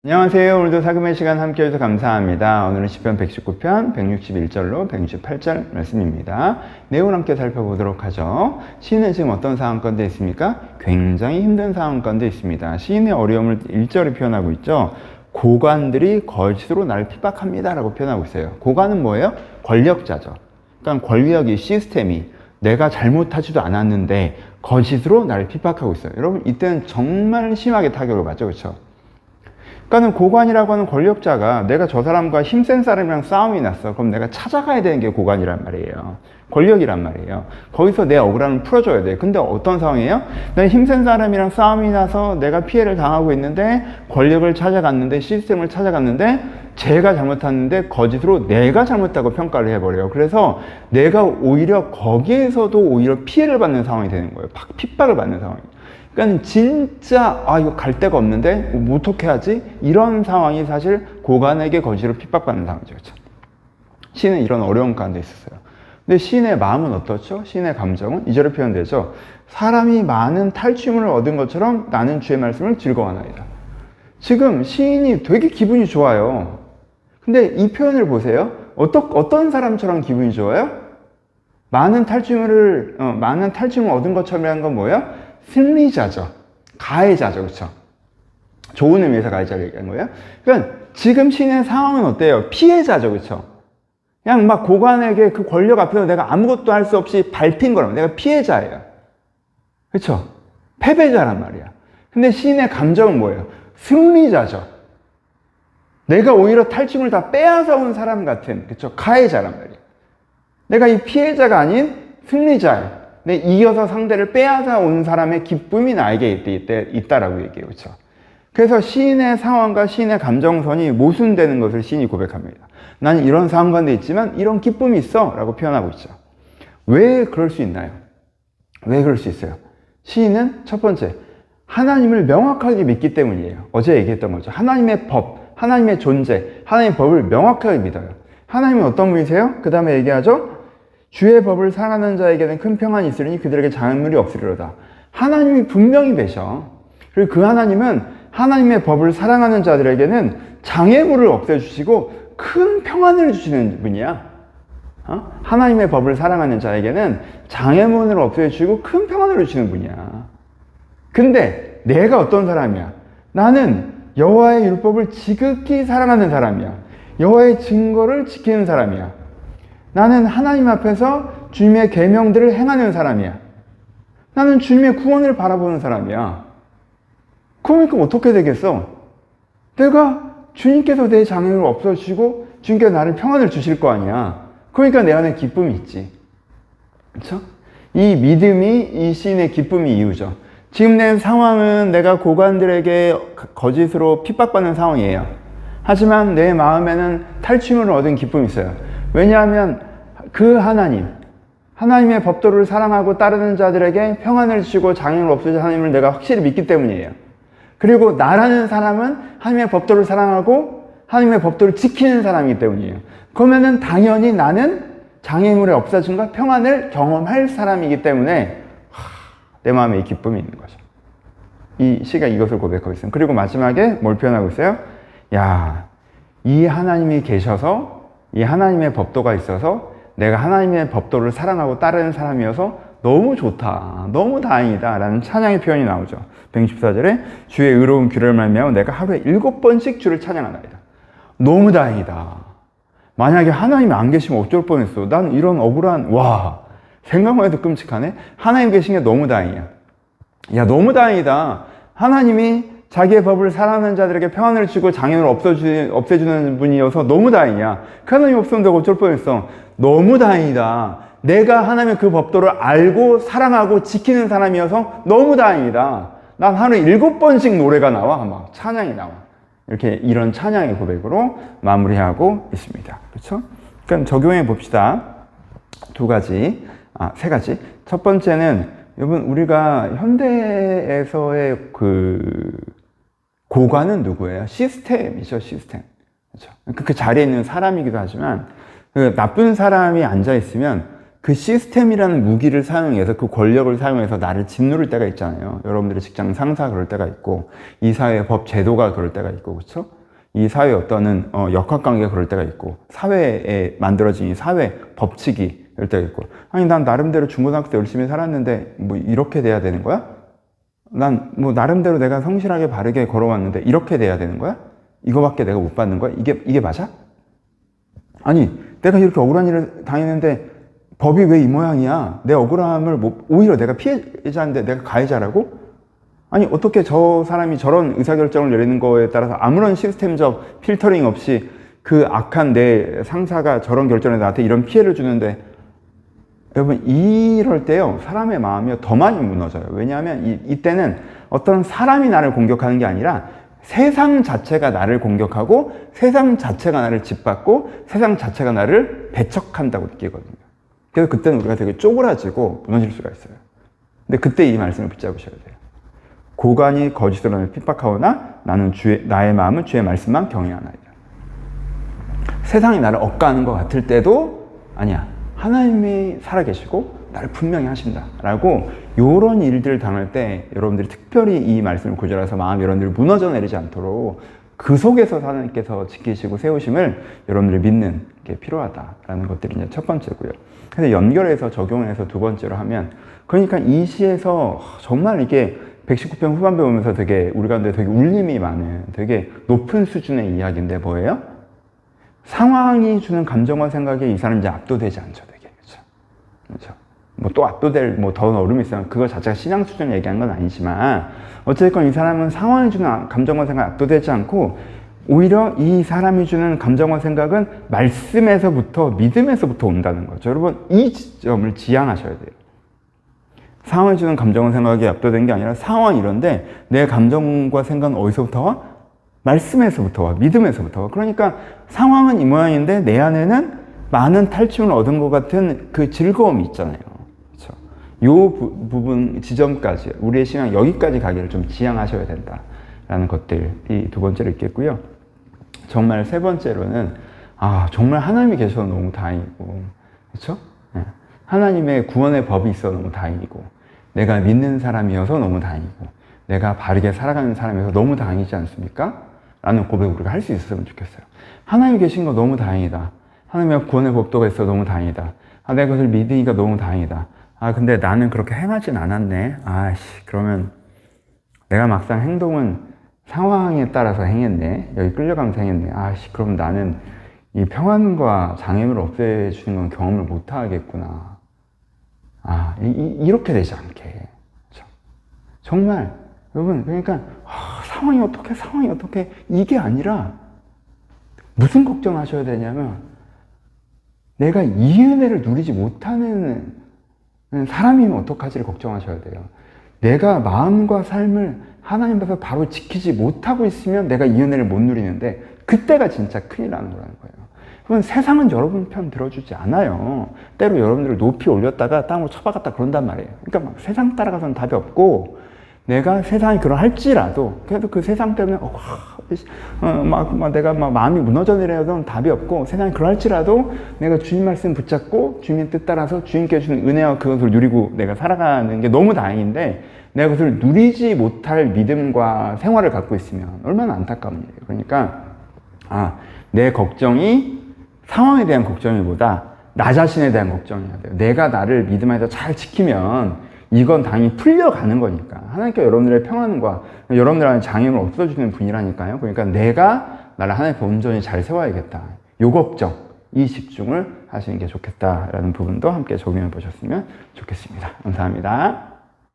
안녕하세요. 오늘도 사금의 시간 함께 해주셔서 감사합니다. 오늘은 시편 119편 161절로 168절 말씀입니다. 내용을 함께 살펴보도록 하죠. 시인은 지금 어떤 상황 가운데 있습니까? 굉장히 힘든 상황 가운데 있습니다. 시인의 어려움을 1절에 표현하고 있죠. 고관들이 거짓으로 나를 핍박합니다 라고 표현하고 있어요. 고관은 뭐예요? 권력자죠. 그러니까 권력이, 시스템이 내가 잘못하지도 않았는데 거짓으로 나를 핍박하고 있어요. 여러분, 이때는 정말 심하게 타격을 받죠. 그렇죠? 그러니까는 고관이라고 하는 권력자가 내가 저 사람과 힘센 사람이랑 싸움이 났어. 그럼 내가 찾아가야 되는 게 고관이란 말이에요. 권력이란 말이에요. 거기서 내 억울함을 풀어줘야 돼. 근데 어떤 상황이에요? 내가 힘센 사람이랑 싸움이 나서 내가 피해를 당하고 있는데 권력을 찾아갔는데 시스템을 찾아갔는데 제가 잘못했는데 거짓으로 내가 잘못했다고 평가를 해버려요. 그래서 내가 오히려 거기에서도 오히려 피해를 받는 상황이 되는 거예요. 핍박을 받는 상황이에요. 그러니까 진짜 이거 갈 데가 없는데 뭐 어떻게 하지? 이런 상황이 사실 고관에게 거짓으로 핍박받는 상황이죠. 그렇죠? 시인은 이런 어려운 가운데 있었어요. 근데 시인의 마음은 어떻죠? 시인의 감정은 2절에 표현되죠. 사람이 많은 탈취물을 얻은 것처럼 나는 주의 말씀을 즐거워하나이다. 지금 시인이 되게 기분이 좋아요. 근데 이 표현을 보세요. 어떤 사람처럼 기분이 좋아요? 많은 탈취물을 얻은 것처럼이라는 건 뭐예요? 승리자죠. 가해자죠. 그렇죠? 좋은 의미에서 가해자를 얘기한 거예요. 그러니까 지금 시인의 상황은 어때요? 피해자죠. 그렇죠? 그냥 막 고관에게 그 권력 앞에서 내가 아무것도 할 수 없이 밟힌 거라면 내가 피해자예요. 그렇죠? 패배자란 말이야. 근데 시인의 감정은 뭐예요? 승리자죠. 내가 오히려 탈취물을 다 빼앗아 온 사람 같은, 그렇죠? 가해자란 말이야. 내가 이 피해자가 아닌 승리자예요. 이겨서 상대를 빼앗아 온 사람의 기쁨이 나에게 있다라고 얘기해요. 그렇죠? 그래서 시인의 상황과 시인의 감정선이 모순되는 것을 시인이 고백합니다. 나는 이런 상황 가운데 있지만 이런 기쁨이 있어 라고 표현하고 있죠. 왜 그럴 수 있나요? 왜 그럴 수 있어요? 시인은 첫 번째, 하나님을 명확하게 믿기 때문이에요. 어제 얘기했던 거죠. 하나님의 법, 하나님의 존재, 하나님의 법을 명확하게 믿어요. 하나님은 어떤 분이세요? 그 다음에 얘기하죠. 주의 법을 사랑하는 자에게는 큰 평안이 있으리니 그들에게 장애물이 없으리로다. 하나님이 분명히 계셔. 그리고 그 하나님은 하나님의 법을 사랑하는 자들에게는 장애물을 없애주시고 큰 평안을 주시는 분이야. 하나님의 법을 사랑하는 자에게는 장애물을 없애주시고 큰 평안을 주시는 분이야. 근데 내가 어떤 사람이야? 나는 여호와의 율법을 지극히 사랑하는 사람이야. 여호와의 증거를 지키는 사람이야. 나는 하나님 앞에서 주님의 계명들을 행하는 사람이야. 나는 주님의 구원을 바라보는 사람이야. 그러니까 어떻게 되겠어? 내가 주님께서 내 장애를 없애주시고 주님께서 나를 평안을 주실 거 아니야. 그러니까 내 안에 기쁨이 있지. 그렇죠? 이 믿음이 이 시인의 기쁨이 이유죠. 지금 내 상황은 내가 고관들에게 거짓으로 핍박받는 상황이에요. 하지만 내 마음에는 탈취물을 얻은 기쁨이 있어요. 왜냐하면 그 하나님의 법도를 사랑하고 따르는 자들에게 평안을 주시고 장애를 없애주신 하나님을 내가 확실히 믿기 때문이에요. 그리고 나라는 사람은 하나님의 법도를 사랑하고 하나님의 법도를 지키는 사람이기 때문이에요. 그러면은 당연히 나는 장애물의 없어짐과 평안을 경험할 사람이기 때문에 내 마음에 이 기쁨이 있는 거죠. 이 시가 이것을 고백하고 있어요. 그리고 마지막에 뭘 표현하고 있어요? 이 하나님이 계셔서 이 하나님의 법도가 있어서 내가 하나님의 법도를 사랑하고 따르는 사람이어서 너무 좋다, 너무 다행이다 라는 찬양의 표현이 나오죠. 164절에 주의 의로운 규례를 말미암아 내가 하루에 7번씩 주를 찬양하나이다. 너무 다행이다. 만약에 하나님이 안 계시면 어쩔 뻔했어. 난 이런 억울한, 생각만 해도 끔찍하네. 하나님 계신 게 너무 다행이야. 야, 너무 다행이다. 하나님이 자기의 법을 사랑하는 자들에게 평안을 주고 장애를 없애주는 분이어서 너무 다행이야. 그 하나님 없으면 내가 어쩔 뻔했어. 너무 다행이다. 내가 하나님의 그 법도를 알고 사랑하고 지키는 사람이어서 너무 다행이다. 난 하루에 7번씩 노래가 나와. 막 찬양이 나와. 이렇게 이런 찬양의 고백으로 마무리하고 있습니다. 그렇죠? 그럼 적용해 봅시다. 세 가지. 첫 번째는 여러분, 우리가 현대에서의 고관은 누구예요? 시스템이죠, 시스템. 그렇죠? 그 자리에 있는 사람이기도 하지만, 나쁜 사람이 앉아있으면 그 시스템이라는 무기를 사용해서 그 권력을 사용해서 나를 짓누를 때가 있잖아요. 여러분들의 직장 상사 그럴 때가 있고 이 사회의 법 제도가 그럴 때가 있고 그렇죠? 이 사회의 어떤 역학관계가 그럴 때가 있고 사회에 만들어진 이 사회 법칙이 그럴 때가 있고 아니 난 나름대로 중고등학교 때 열심히 살았는데 뭐 이렇게 돼야 되는 거야? 난 뭐 나름대로 내가 성실하게 바르게 걸어왔는데 이렇게 돼야 되는 거야? 이거밖에 내가 못 받는 거야? 이게 맞아? 아니 내가 이렇게 억울한 일을 당했는데 법이 왜 이 모양이야? 내 억울함을 오히려 내가 피해자인데 내가 가해자라고? 아니 어떻게 저 사람이 저런 의사결정을 내리는 거에 따라서 아무런 시스템적 필터링 없이 그 악한 내 상사가 저런 결정을 나한테 이런 피해를 주는데 여러분 이럴 때요 사람의 마음이 더 많이 무너져요. 왜냐하면 이때는 어떤 사람이 나를 공격하는 게 아니라 세상 자체가 나를 공격하고 세상 자체가 나를 짓밟고 세상 자체가 나를 배척한다고 느끼거든요. 그래서 그때는 우리가 되게 쪼그라지고 무너질 수가 있어요. 근데 그때 이 말씀을 붙잡으셔야 돼요. 고관이 거짓으로 나를 핍박하오나 나는 나의 마음은 주의 말씀만 경외하나이다. 세상이 나를 억까하는 것 같을 때도 아니야. 하나님이 살아계시고 나를 분명히 하신다 라고 이런 일들을 당할 때 여러분들이 특별히 이 말씀을 고절해서 마음이 여러분들이 무너져 내리지 않도록 그 속에서 하나님께서 지키시고 세우심을 여러분들이 믿는 게 필요하다라는 것들이 이제 첫 번째고요. 그래서 연결해서 적용해서 두 번째로 하면 그러니까 이 시에서 정말 이게 119편 후반부 보면서 되게 우리 가운데 되게 울림이 많은 되게 높은 수준의 이야기인데 뭐예요? 상황이 주는 감정과 생각에 이 사람이 이제 압도되지 않죠, 되게. 그렇죠? 뭐 또 압도될 뭐 더운 얼음이 있으면 그거 자체가 신앙 수준을 얘기한 건 아니지만 어쨌든 이 사람은 상황이 주는 감정과 생각에 압도되지 않고 오히려 이 사람이 주는 감정과 생각은 말씀에서부터 믿음에서부터 온다는 거죠. 여러분 이 지점을 지향하셔야 돼요. 상황이 주는 감정과 생각에 압도된 게 아니라 상황이 이런데 내 감정과 생각은 어디서부터 와? 말씀에서부터 와. 믿음에서부터 와. 그러니까 상황은 이 모양인데 내 안에는 많은 탈취를 얻은 것 같은 그 즐거움이 있잖아요. 그렇죠? 요 부분 지점까지 우리의 신앙 여기까지 가기를 좀 지향하셔야 된다라는 것들이 두 번째로 있겠고요. 정말 세 번째로는 정말 하나님이 계셔서 너무 다행이고 그렇죠? 네. 하나님의 구원의 법이 있어 너무 다행이고 내가 믿는 사람이어서 너무 다행이고 내가 바르게 살아가는 사람이어서 너무 다행이지 않습니까? 라는 고백을 우리가 할 수 있었으면 좋겠어요. 하나님이 계신 거 너무 다행이다. 하나님의 구원의 법도가 있어 너무 다행이다. 내가 그것을 믿으니까 너무 다행이다. 근데 나는 그렇게 행하진 않았네. 그러면 내가 막상 행동은 상황에 따라서 행했네. 여기 끌려가면서 행했네. 그럼 나는 이 평안과 장애물을 없애주는 건 경험을 못 하겠구나. 이렇게 되지 않게. 그렇죠? 정말 여러분 그러니까 상황이 어떻게 이게 아니라 무슨 걱정하셔야 되냐면 내가 이 은혜를 누리지 못하는 사람이면 어떡하지를 걱정하셔야 돼요. 내가 마음과 삶을 하나님 앞에서 바로 지키지 못하고 있으면 내가 이 은혜를 못 누리는데 그때가 진짜 큰일 나는 거라는 거예요. 그러면 세상은 여러분 편 들어주지 않아요. 때로 여러분들을 높이 올렸다가 땅으로 쳐박았다 그런단 말이에요. 그러니까 막 세상 따라가서는 답이 없고 내가 세상이 그러할지라도 그래도 그 세상 때문에 내가 마음이 무너져 내려도 답이 없고 세상이 그러할지라도 내가 주님 말씀 붙잡고 주님의 뜻 따라서 주님께 주는 은혜와 그것을 누리고 내가 살아가는 게 너무 다행인데 내가 그것을 누리지 못할 믿음과 생활을 갖고 있으면 얼마나 안타까운 일이에요. 그러니까 내 걱정이 상황에 대한 걱정이보다 나 자신에 대한 걱정이어야 돼요. 내가 나를 믿음 안에서 잘 지키면 이건 당연히 풀려가는 거니까. 하나님께 여러분들의 평안과 여러분들 안에 장애물을 없어주는 분이라니까요. 그러니까 내가 나를 하나님께 온전히 잘 세워야겠다. 요 걱정, 이 집중을 하시는 게 좋겠다라는 부분도 함께 적용해 보셨으면 좋겠습니다. 감사합니다.